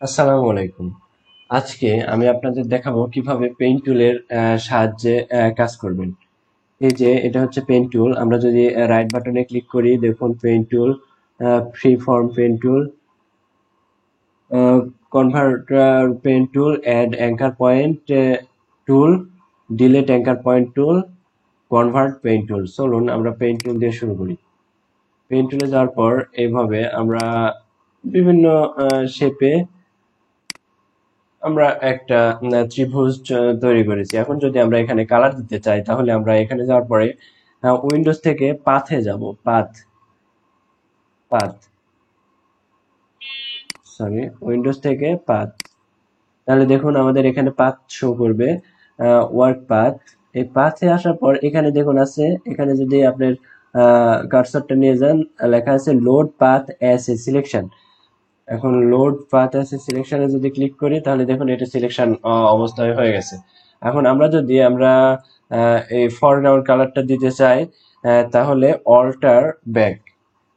আসসালামু আলাইকুম। আজকে আমি আপনাদের দেখাবো কিভাবে পেইন্ট টুলের সাহায্যে কাজ করবেন। এই যে এটা হচ্ছে পেইন্ট টুল। আমরা যদি রাইট বাটনে ক্লিক করি, দেখুন paint tool, free form paint tool, converter paint tool, add anchor point tool, delete anchor point tool, convert paint tool. চলুন আমরা পেইন্ট টুল দিয়ে শুরু করি। পেইন্ট টুলে যাওয়ার পর এইভাবে আমরা বিভিন্ন শেপে আমরা একটা ত্রিভুজ তৈরি করেছি। এখন যদি আমরা এখানে কালার দিতে চাই, তাহলে আমরা এখানে যাওয়ার পরে উইন্ডোজ থেকে পাথে যাব। পাথ পাথ সরি উইন্ডোজ থেকে পাথ। তাহলে দেখুন আমাদের এখানে পাথ শো করবে, ওয়ার্ক পাথ। এই পাথে আসার পর এখানে দেখুন আছে, এখানে যদি আপনার কার্সরটা নিয়ে যান, লেখা আছে load path as a selection. এখন লোড পাথ আছে সিলেকশনে যদি ক্লিক করি, তাহলে দেখুন এটা সিলেকশন অবস্থায় হয়ে গেছে। এখন আমরা এই ফরগ্রাউন্ড কালারটা দিতে চাই, তাহলে অল্টার ব্যাক।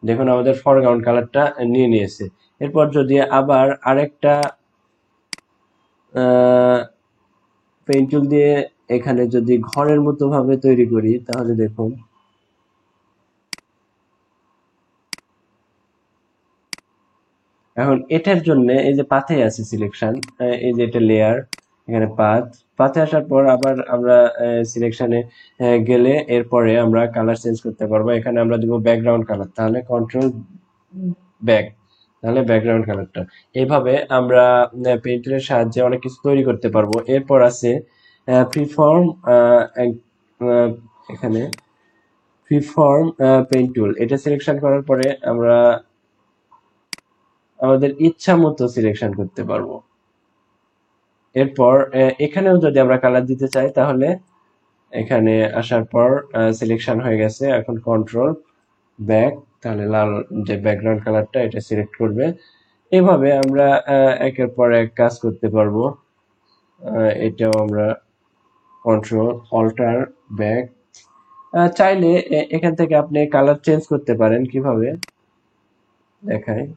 দেখুন আমাদের ফরগ্রাউন্ড কালারটা নিয়ে নিয়েছে। এরপর যদি আবার আরেকটা পেইন্ট টুল দিয়ে এখানে যদি ঘরের মতো ভাবে তৈরি করি, তাহলে দেখুন এখন এটার জন্য এই যে পাথে আছে সিলেকশন, এই যে এটা লেয়ার, এখানে পাথে আসার পর আবার আমরা সিলেকশনে গেলে এরপরে আমরা কালার চেঞ্জ করতে পারবো। এখানে আমরা দিব ব্যাকগ্রাউন্ড কালার, তাহলে কন্ট্রোল ব্যাক, তাহলে ব্যাকগ্রাউন্ড কালারটা। এইভাবে আমরা পেইন্টের সাহায্যে অনেক কিছু তৈরি করতে পারবো। এরপর আছে ফ্রিফর্ম, এখানে ফ্রিফর্ম পেইন্ট টুল। এটা সিলেকশন করার পরে আমরা আমাদের ইচ্ছা মতো সিলেকশন করতে পারবো। এরপর এখানেও যদি আমরা কালার দিতে চাই, তাহলে এখানে আসার পর সিলেকশন হয়ে গেছে। এখন কন্ট্রোল ব্যাক, তাহলে লাল যে ব্যাকগ্রাউন্ড কালারটা এটা সিলেক্ট করবে। এভাবে আমরা একের পর এক কাজ করতে পারবো। এটাও আমরা কন্ট্রোল অল্টার ব্যাক। চাইলে এখান থেকে আপনি কালার চেঞ্জ করতে পারেন। কিভাবে দেখায়,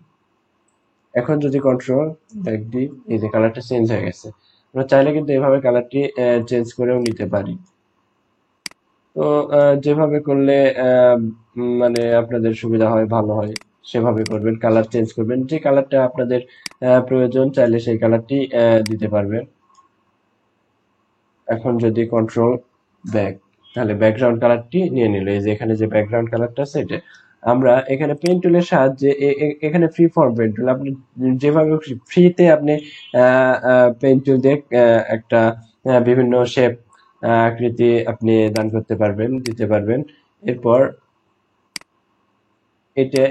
এখন যদি কন্ট্রোল ব্যাক দিই, এই যে কালারটা চেঞ্জ হয়ে গেছে। আমরা চাইলে কিন্তু এভাবে কালারটি চেঞ্জ করেও নিতে পারি। তো যেভাবে করলে মানে আপনাদের সুবিধা হয়, ভালো হয়, সেভাবে করবেন। কালার চেঞ্জ করবেন, যে কালারটা আপনাদের প্রয়োজন, চাইলে সেই কালারটি দিতে পারবেন। এখন যদি কন্ট্রোল ব্যাক, তাহলে ব্যাকগ্রাউন্ড কালারটি নিয়ে নিল। এই যে এখানে যে ব্যাকগ্রাউন্ড কালারটা আছে এটা আমরা এখানে পেন টুলের সাহায্যে এখানে ফ্রি ফর্ম পেন টুল, আপনি যেভাবে ফ্রিতে আপনি পেন টুল দিয়ে একটা বিভিন্ন শেপ আকৃতি আপনি দান করতে পারবেন, দিতে পারবেন। এরপর এটা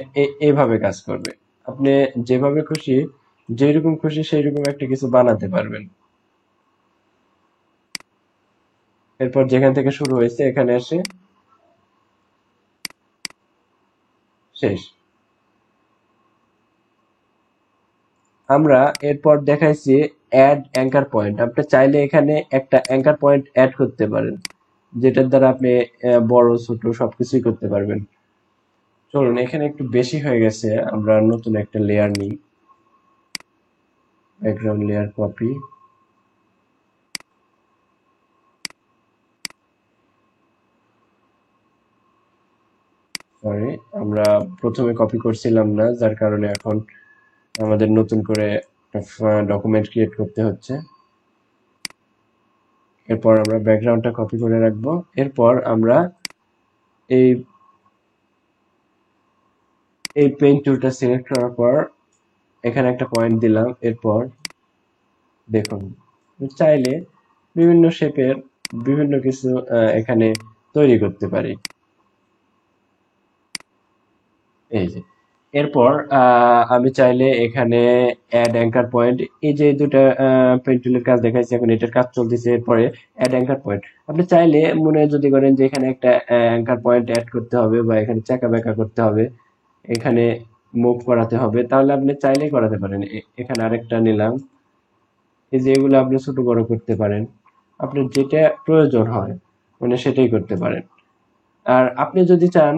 এইভাবে কাজ করবে। আপনি যেভাবে খুশি, যেরকম খুশি সেই রকম একটা কিছু বানাতে পারবেন। এরপর যেখান থেকে শুরু হয়েছে এখানে এসে শেষ। আমরা এরপর দেখাইছি অ্যাড অ্যাঙ্কার পয়েন্ট। আপনি চাইলে এখানে একটা অ্যাঙ্কার পয়েন্ট অ্যাড করতে পারেন, যেটার দ্বারা আপনি বড় ছোট সবকিছুই করতে পারবেন। চলুন, এখানে একটু বেশি হয়ে গেছে, আমরা নতুন একটা লেয়ার নিই। ব্যাকগ্রাউন্ড লেয়ার কপি, সরি আমরা প্রথমে কপি করছিলাম না, যার কারণে এখন আমাদের নতুন করে ডকুমেন্ট ক্রিয়েট করতে হচ্ছে। এরপর আমরা ব্যাকগ্রাউন্ডটা কপি করে রাখবো। এরপর আমরা এই এই পেইন্ট টুলটা সিলেক্ট করার পর এখানে একটা পয়েন্ট দিলাম। এরপর দেখুন চাইলে বিভিন্ন শেপের বিভিন্ন কিছু এখানে তৈরি করতে পারি। এই যে এরপর আমি চাইলে এখানে অ্যাড অ্যাঙ্কার পয়েন্ট, এই যে দুটা পেন্টুলের কাজ দেখাইছি, এখন এটার কাজ চলতেছে। এরপরে অ্যাড অ্যাঙ্কার পয়েন্ট, আপনি চাইলে মনে যদি করেন যে এখানে একটা অ্যাঙ্কার পয়েন্ট অ্যাড করতে হবে, বা এখানে চাকা ব্যাকা করতে হবে, এখানে মুভ করাতে হবে, তাহলে আপনি চাইলেই করাতে পারেন। এখানে আরেকটা নিলাম। এই যে এগুলো আপনি ছোট বড় করতে পারেন, আপনার যেটা প্রয়োজন হয় মানে সেটাই করতে পারেন। আর আপনি যদি চান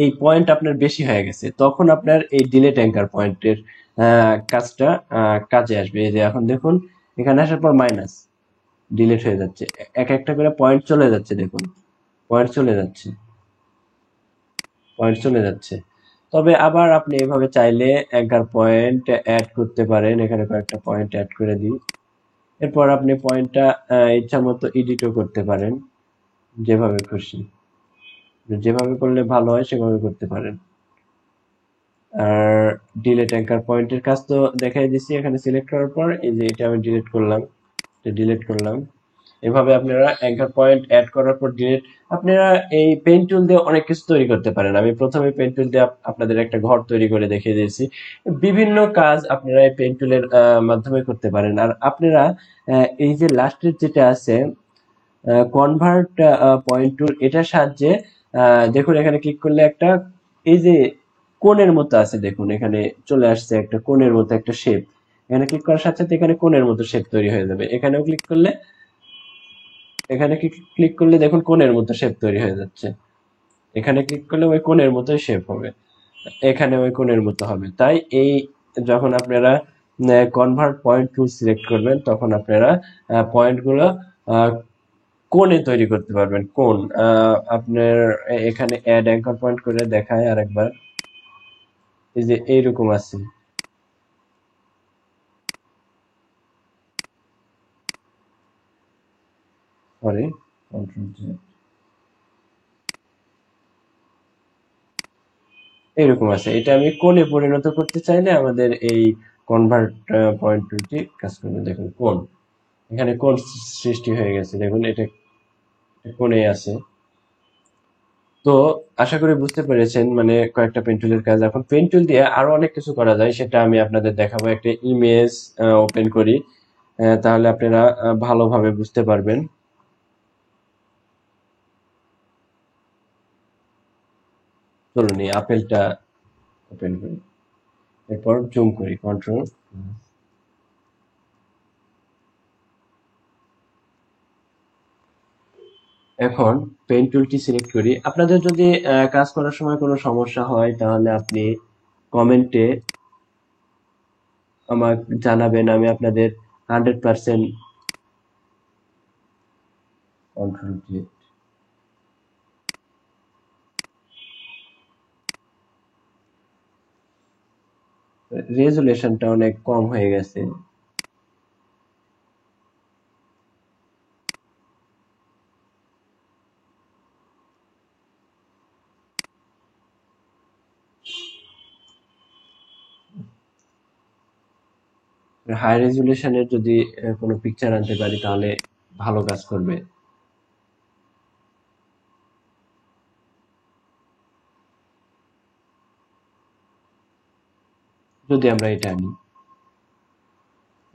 এই পয়েন্ট আপনার বেশি হয়ে গেছে, তখন আপনার এই ডিলেট অ্যাঙ্কার পয়েন্টের কাজটা কাজে আসবে। এই যে এখন দেখুন এখানে আসার পর মাইনাস ডিলিট হয়ে যাচ্ছে, এক একটা করে পয়েন্ট চলে যাচ্ছে, দেখুন পয়েন্ট চলে যাচ্ছে, পয়েন্ট চলে যাচ্ছে। তবে আবার আপনি এভাবে চাইলে অ্যাঙ্কার পয়েন্ট অ্যাড করতে পারেন, এখানে কয়েকটা পয়েন্ট অ্যাড করে দিই। এরপর আপনি পয়েন্টটা ইচ্ছা মতো এডিটও করতে পারেন, যেভাবে খুশি, যেভাবে করলে ভালো হয় সেভাবে করতে পারেন। আর ডিলিট অ্যাঙ্কার পয়েন্টের কাজ তো দেখাই দিচ্ছি, এখানে সিলেক্ট করার পর এই যে এটা আমি ডিলিট করলাম, ডিলিট করলাম। এভাবে আপনারা অ্যাঙ্কার পয়েন্ট অ্যাড করার পর ডিলিট, আপনারা এই পেন টুল দিয়ে অনেক কিছু তৈরি করতে পারেন। আমি প্রথমে পেন টুল দিয়ে আপনাদের একটা ঘর তৈরি করে দেখিয়ে দিয়েছি। বিভিন্ন কাজ আপনারা এই পেন টুলের মাধ্যমে করতে পারেন। আর আপনারা এই যে লাস্টের যেটা আছে কনভার্ট পয়েন্ট টুল, এটার সাহায্যে দেখুন এখানে ক্লিক করলে একটা এই যে কোণের মতো আছে, দেখুন এখানে চলে আসছে একটা কোণের মতো একটা শেপ। এখানে ক্লিক করার সাথে সাথে এখানে কোণের মতো শেপ তৈরি হয়ে যাবে। এখানেও ক্লিক করলে, এখানে ক্লিক করলে দেখুন কোণের মতো শেপ তৈরি হয়ে যাচ্ছে। এখানে ক্লিক করলে ওই কোণের মতোই শেপ হবে, এখানে ওই কোণের মতো হবে। তাই এই যখন আপনারা কনভার্ট পয়েন্ট টুল সিলেক্ট করবেন তখন আপনারা পয়েন্টগুলো কোণে তৈরি করতে পারবেন। কোণ আপনার এখানে অ্যাড অ্যাঙ্কর পয়েন্ট করে দেখায় আরেকবার, এই যে এইরকম আছে, সরি কন্ট্রোল জি, এইরকম আছে। এটা আমি কোণে পরিণত করতে চাইলে আমাদের এই কনভার্ট পয়েন্ট টুলটি কাজ করবে। দেখুন কোণ, এখানে কোণ সৃষ্টি হয়ে গেছে, দেখুন এটা কোণে আছে। তো আশা করি বুঝতে পেরেছেন মানে কয়েকটা পেন টুলের কাজ। এখন পেন টুল দিয়ে আরো অনেক কিছু করা যায়, সেটা আমি আপনাদের দেখাবো। একটা ইমেজ ওপেন করি, তাহলে আপনারা ভালোভাবে বুঝতে পারবেন। চলুন এই আপেলটা ওপেন করি, এরপর জুম করি কন্ট্রোল। এখন পেন টুলটি সিলেক্ট করি। আপনাদের যদি কাজ করার সময় কোনো সমস্যা হয় তাহলে আপনি কমেন্টে আমাকে জানাবেন, আমি আপনাদের 100% কন্ট্রোল দিয়ে রেজুলেশনটা অনেক কম হয়ে গেছে। হাই রেজুলেশনের যদি কোনো পিকচার আনতে পারি তাহলে ভালো কাজ করবে। যদি আমরা এটা আনি,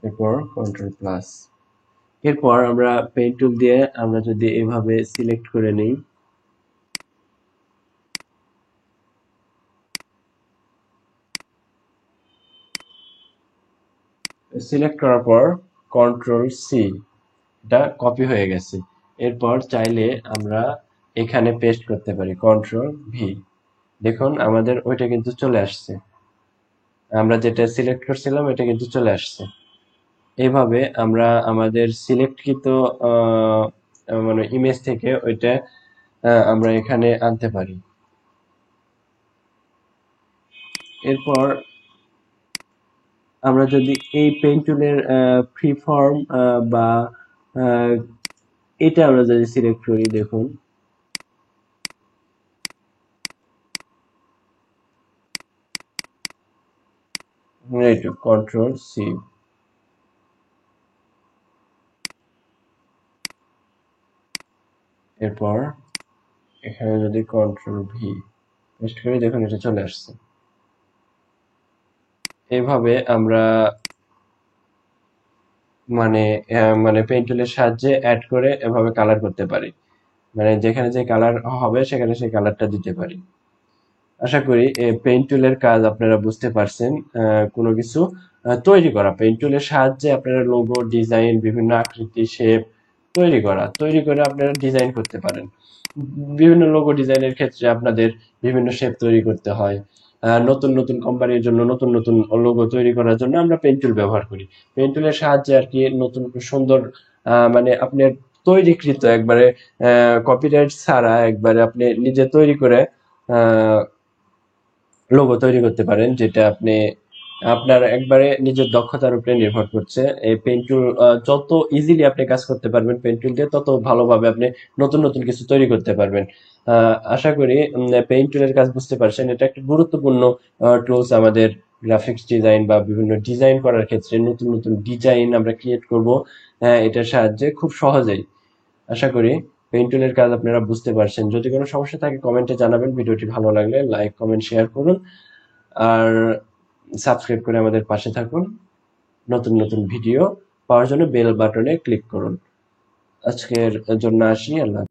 এরপর কন্ট্রোল প্লাস, এরপর আমরা পেইন্ট টুল দিয়ে আমরা যদি এভাবে সিলেক্ট করে নিই, সিলেক্ট করার পর কন্ট্রোল সি, এটা কপি হয়ে গেছে। এরপর চাইলে আমরা এখানে পেস্ট করতে পারি, কন্ট্রোল ভি, দেখুন আমাদের ওইটা কিন্তু চলে আসছে, আমরা যেটা সিলেক্ট করছিলাম এটা কিন্তু চলে আসছে। এইভাবে আমরা আমাদের সিলেক্টকৃত মানে ইমেজ থেকে ওইটা আমরা এখানে আনতে পারি। এরপর আমরা যদি এই পেন টুলের ফ্রি ফর্ম বা আহ, এটা আমরা যদি সিলেক্ট করি, দেখুন কন্ট্রোল সি, এরপর এখানে যদি কন্ট্রোল ভি পেস্ট করি, দেখুন এটা চলে আসছে। এইভাবে আমরা মানে মানে পেইন্ট টুলের সাহায্যে অ্যাড করে এভাবে কালার করতে পারি, মানে যেখানে যে কালার হবে সেখানে সেই কালারটা দিতে পারি। আশা করি পেইন্ট টুলের কাজ আপনারা বুঝতে পারছেন। কোনো কিছু তৈরি করা, পেইন্ট টুলের সাহায্যে আপনারা লোগো ডিজাইন, বিভিন্ন আকৃতি শেপ তৈরি করে আপনারা ডিজাইন করতে পারেন। বিভিন্ন লোগো ডিজাইনের ক্ষেত্রে আপনাদের বিভিন্ন শেপ তৈরি করতে হয়, নতুন নতুন কোম্পানির জন্য নতুন নতুন লোগো তৈরি করার জন্য আমরা পেন টুল ব্যবহার করি। পেন টুলের সাহায্যে আর কি নতুন সুন্দর মানে আপনার তৈরিকৃত একবারে কপিরাইট ছাড়া একবারে আপনি নিজে তৈরি করে লোগো তৈরি করতে পারেন, যেটা আপনি আপনার একবারে নিজের দক্ষতার উপরে নির্ভর করছে। এই পেইন্ট টুল যত ইজিলি আপনি কাজ করতে পারবেন পেইন্ট টুল দিয়ে, তত ভালোভাবে আপনি নতুন নতুন কিছু তৈরি করতে পারবেন। আশা করি পেইন্ট টুলের কাজ বুঝতে পারছেন। এটা একটা গুরুত্বপূর্ণ টুলস আমাদের গ্রাফিক্স ডিজাইন বা বিভিন্ন ডিজাইন করার ক্ষেত্রে। নতুন নতুন ডিজাইন আমরা ক্রিয়েট করব এটার সাহায্যে খুব সহজেই। আশা করি পেইন্ট টুলের কাজ আপনারা বুঝতে পারছেন। যদি কোনো সমস্যা থাকে কমেন্টে জানাবেন। ভিডিওটি ভালো লাগলে লাইক কমেন্ট শেয়ার করুন, আর সাবস্ক্রাইব করে আমাদের পাশে থাকুন। নতুন নতুন ভিডিও পাওয়ার জন্য বেল বাটনে ক্লিক করুন। আজকের জন্য আসি, আল্লাহ।